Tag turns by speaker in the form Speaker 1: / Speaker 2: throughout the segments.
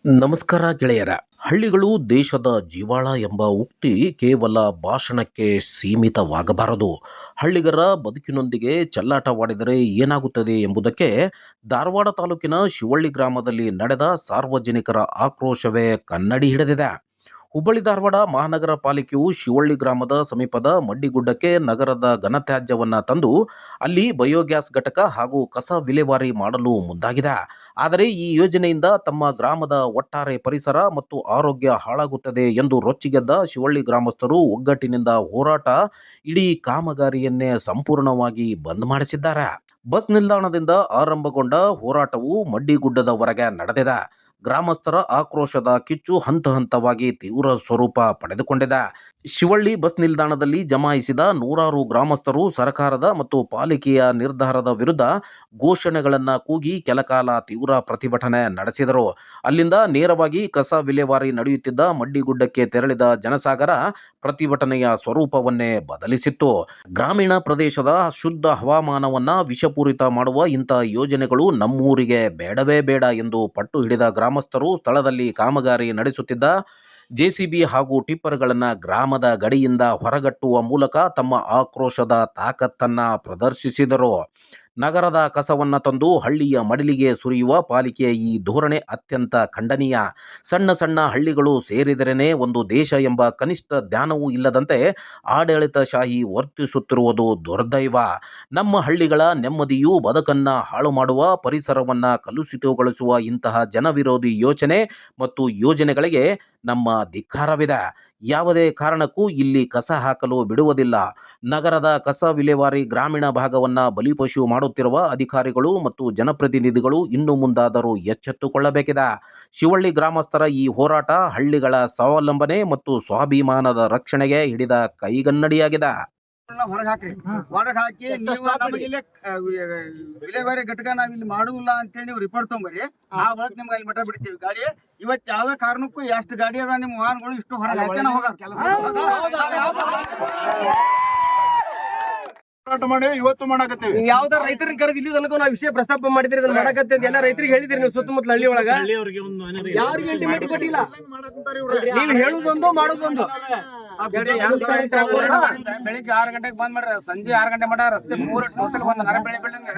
Speaker 1: ನಮಸ್ಕಾರ ಗೆಳೆಯರ. ಹಳ್ಳಿಗಳು ದೇಶದ ಜೀವಾಳ ಎಂಬ ಉಕ್ತಿ ಕೇವಲ ಭಾಷಣಕ್ಕೆ ಸೀಮಿತವಾಗಬಾರದು. ಹಳ್ಳಿಗರ ಬದುಕಿನೊಂದಿಗೆ ಚೆಲ್ಲಾಟವಾಡಿದರೆ ಏನಾಗುತ್ತದೆ ಎಂಬುದಕ್ಕೆ ಧಾರವಾಡ ತಾಲೂಕಿನ ಶಿವಳ್ಳಿ ಗ್ರಾಮದಲ್ಲಿ ನಡೆದ ಸಾರ್ವಜನಿಕರ ಆಕ್ರೋಶವೇ ಕನ್ನಡಿ ಹಿಡಿದಿದೆ. ಹುಬ್ಬಳ್ಳಿ ಧಾರವಾಡ ಮಹಾನಗರ ಪಾಲಿಕೆಯು ಶಿವಳ್ಳಿ ಗ್ರಾಮದ ಸಮೀಪದ ಮಡ್ಡಿಗುಡ್ಡಕ್ಕೆ ನಗರದ ಘನತ್ಯಾಜ್ಯವನ್ನು ತಂದು ಅಲ್ಲಿ ಬಯೋಗ್ಯಾಸ್ ಘಟಕ ಹಾಗೂ ಕಸ ವಿಲೇವಾರಿ ಮಾಡಲು ಮುಂದಾಗಿದೆ. ಆದರೆ ಈ ಯೋಜನೆಯಿಂದ ತಮ್ಮ ಗ್ರಾಮದ ಒಟ್ಟಾರೆ ಪರಿಸರ ಮತ್ತು ಆರೋಗ್ಯ ಹಾಳಾಗುತ್ತದೆ ಎಂದು ರೊಚ್ಚಿಗೆದ್ದ ಶಿವಳ್ಳಿ ಗ್ರಾಮಸ್ಥರು ಒಗ್ಗಟ್ಟಿನಿಂದ ಹೋರಾಟ ಇಡೀ ಕಾಮಗಾರಿಯನ್ನೇ ಸಂಪೂರ್ಣವಾಗಿ ಬಂದ್ ಮಾಡಿಸಿದ್ದಾರೆ. ಬಸ್ ನಿಲ್ದಾಣದಿಂದ ಆರಂಭಗೊಂಡ ಹೋರಾಟವು ಮಡ್ಡಿಗುಡ್ಡದವರೆಗೆ ನಡೆದಿದೆ. ಗ್ರಾಮಸ್ಥರ ಆಕ್ರೋಶದ ಕಿಚ್ಚು ಹಂತ ಹಂತವಾಗಿ ತೀವ್ರ ಸ್ವರೂಪ ಪಡೆದುಕೊಂಡಿದೆ. ಶಿವಳ್ಳಿ ಬಸ್ ನಿಲ್ದಾಣದಲ್ಲಿ ಜಮಾಯಿಸಿದ ನೂರಾರು ಗ್ರಾಮಸ್ಥರು ಸರ್ಕಾರದ ಮತ್ತು ಪಾಲಿಕೆಯ ನಿರ್ಧಾರದ ವಿರುದ್ಧ ಘೋಷಣೆಗಳನ್ನು ಕೂಗಿ ಕೆಲಕಾಲ ತೀವ್ರ ಪ್ರತಿಭಟನೆ ನಡೆಸಿದರು. ಅಲ್ಲಿಂದ ನೇರವಾಗಿ ಕಸ ವಿಲೇವಾರಿ ನಡೆಯುತ್ತಿದ್ದ ಮಡ್ಡಿಗುಡ್ಡಕ್ಕೆ ತೆರಳಿದ ಜನಸಾಗರ ಪ್ರತಿಭಟನೆಯ ಸ್ವರೂಪವನ್ನೇ ಬದಲಿಸಿತ್ತು. ಗ್ರಾಮೀಣ ಪ್ರದೇಶದ ಶುದ್ಧ ಹವಾಮಾನವನ್ನ ವಿಷಪೂರಿತ ಮಾಡುವ ಇಂಥ ಯೋಜನೆಗಳು ನಮ್ಮೂರಿಗೆ ಬೇಡವೇ ಬೇಡ ಎಂದು ಪಟ್ಟು ಹಿಡಿದ ಗ್ರಾಮಸ್ಥರು ಸ್ಥಳದಲ್ಲಿ ಕಾಮಗಾರಿ ನಡೆಸುತ್ತಿದ್ದ ಜೆಸಿಬಿ ಹಾಗೂ ಟಿಪ್ಪರ್ಗಳನ್ನು ಗ್ರಾಮದ ಗಡಿಯಿಂದ ಹೊರಗಟ್ಟುವ ಮೂಲಕ ತಮ್ಮ ಆಕ್ರೋಶದ ತಾಕತ್ತನ್ನ ಪ್ರದರ್ಶಿಸಿದರು. ನಗರದ ಕಸವನ್ನು ತಂದು ಹಳ್ಳಿಯ ಮಡಿಲಿಗೆ ಸುರಿಯುವ ಪಾಲಿಕೆಯ ಈ ಧೋರಣೆ ಅತ್ಯಂತ ಖಂಡನೀಯ. ಸಣ್ಣ ಸಣ್ಣ ಹಳ್ಳಿಗಳು ಸೇರಿದರೇನೆ ಒಂದು ದೇಶ ಎಂಬ ಕನಿಷ್ಠ ಜ್ಞಾನವೂ ಇಲ್ಲದಂತೆ ಆಡಳಿತಶಾಹಿ ವರ್ತಿಸುತ್ತಿರುವುದು ದುರ್ದೈವ. ನಮ್ಮ ಹಳ್ಳಿಗಳ ನೆಮ್ಮದಿಯೂ ಬದುಕನ್ನ ಹಾಳು ಮಾಡುವ, ಪರಿಸರವನ್ನ ಕಲುಷಿತಗೊಳಿಸುವ ಇಂತಹ ಜನವಿರೋಧಿ ಯೋಚನೆ ಮತ್ತು ಯೋಜನೆಗಳಿಗೆ ನಮ್ಮ ಧಿಕ್ಕಾರವಿದೆ. ಯಾವುದೇ ಕಾರಣಕ್ಕೂ ಇಲ್ಲಿ ಕಸ ಹಾಕಲು ಬಿಡುವುದಿಲ್ಲ. ನಗರದ ಕಸ ವಿಲೇವಾರಿ ಗ್ರಾಮೀಣ ಭಾಗವನ್ನ ಬಲಿಪಶು ಮಾಡುತ್ತಿರುವ ಅಧಿಕಾರಿಗಳು ಮತ್ತು ಜನಪ್ರತಿನಿಧಿಗಳು ಇನ್ನು ಮುಂದಾದರೂ ಎಚ್ಚೆತ್ತುಕೊಳ್ಳಬೇಕಿದೆ. ಶಿವಳ್ಳಿ ಗ್ರಾಮಸ್ಥರ ಈ ಹೋರಾಟ ಹಳ್ಳಿಗಳ ಸ್ವಾವಲಂಬನೆ ಮತ್ತು ಸ್ವಾಭಿಮಾನದ ರಕ್ಷಣೆಗೆ ಹಿಡಿದ ಕೈಗನ್ನಡಿಯಾಗಿದೆ.
Speaker 2: ಹೊರಗೆ ಹಾಕಿ ವಿಲೇವಾರಿ ಘಟಕ ನಾವ್ ಇಲ್ಲಿ ಮಾಡುದಿಲ್ಲ ಅಂತೇಳಿ ನೀವು ರಿಪೋರ್ಟ್ ತೊಗೊಂಬರಿ, ಆ ಬಳಕ ನಿಮ್ಗೆ ಅಲ್ಲಿ ಮಠ ಬಿಡ್ತೀವಿ ಗಾಡಿ. ಇವತ್ತು ಯಾವ್ದೇ ಕಾರಣಕ್ಕೂ ಎಷ್ಟು ಗಾಡಿ ಅದ ನಿಮ್ಮ ವಾಹನಗಳು ಇಷ್ಟು ಹೊರಗೆ ಹಾಕಿ ಹೋಗ ಕೆಲಸ ಹೋರಾಟ ಮಾಡಿ ಇವತ್ತು ಮಾಡಕತ್ತೀವಿ.
Speaker 3: ಯಾವ್ದಾರ ರೈತರನ್ನ ಕರೆದು ಇಲ್ಲಿ ತನಕ ನಾವು ವಿಷಯ ಪ್ರಸ್ತಾಪ ಮಾಡಿದ್ರಿ, ಅದನ್ನ ಮಾಡಕತ್ತೆ ಎಲ್ಲ ರೈತರಿಗೆ ಹೇಳಿದಿರಿ ನೀವು ಸುತ್ತಮುತ್ತಲ ಹಳ್ಳಿ ಒಳಗ ಯಾರಿಗೆ ಇಂಟಿಮೇಟ್ ಕೊಟ್ಟಿಲ್ಲ. ನೀವು ಹೇಳುದೊಂದು ಮಾಡೋದೊಂದು.
Speaker 2: ಬೆಳಿಗ್ಗೆ 6 ಗಂಟೆಗೆ ಬಂದ್ ಮಾಡ್ರಿ, ಸಂಜೆ 6 ಗಂಟೆ ಮಠ ರಸ್ತೆ ಪೂರ ಟೋಟಲ್ ಬಂದ್ ನರ ಬೆಳೆ ಬೆಳಂಗ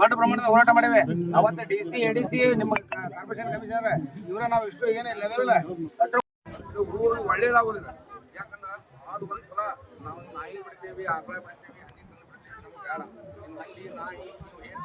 Speaker 2: ದೊಡ್ಡ ಪ್ರಮಾಣದ ಹೋರಾಟ ಮಾಡಿವೆ. ಅವತ್ತು DC ADC ನಿಮ್ಮ ಕಾರ್ಪೊರೇಷನ್ ಕಮಿಷನರ್ ಇವ್ರ ನಾವು ಇಷ್ಟು ಏನಿಲ್ಲ ಊರು ಒಳ್ಳೇದಾಗುದಿಲ್ಲ. ಯಾಕಂದ್ರೆ ಅದು ಒಂದ್ ಸಲ ನಾವು ನಾಯಿ ಬಿಡ್ತೇವಿ, ಆಕಳ ಬಿಡ್ತೇವಿ, ಹಣ್ಣಿ ತಂದು ಬಿಡ್ತೇವಿ, ನಮ್ಗೆ ಬೇಡ. ಅಲ್ಲಿ ನಾಯಿ ಏನ್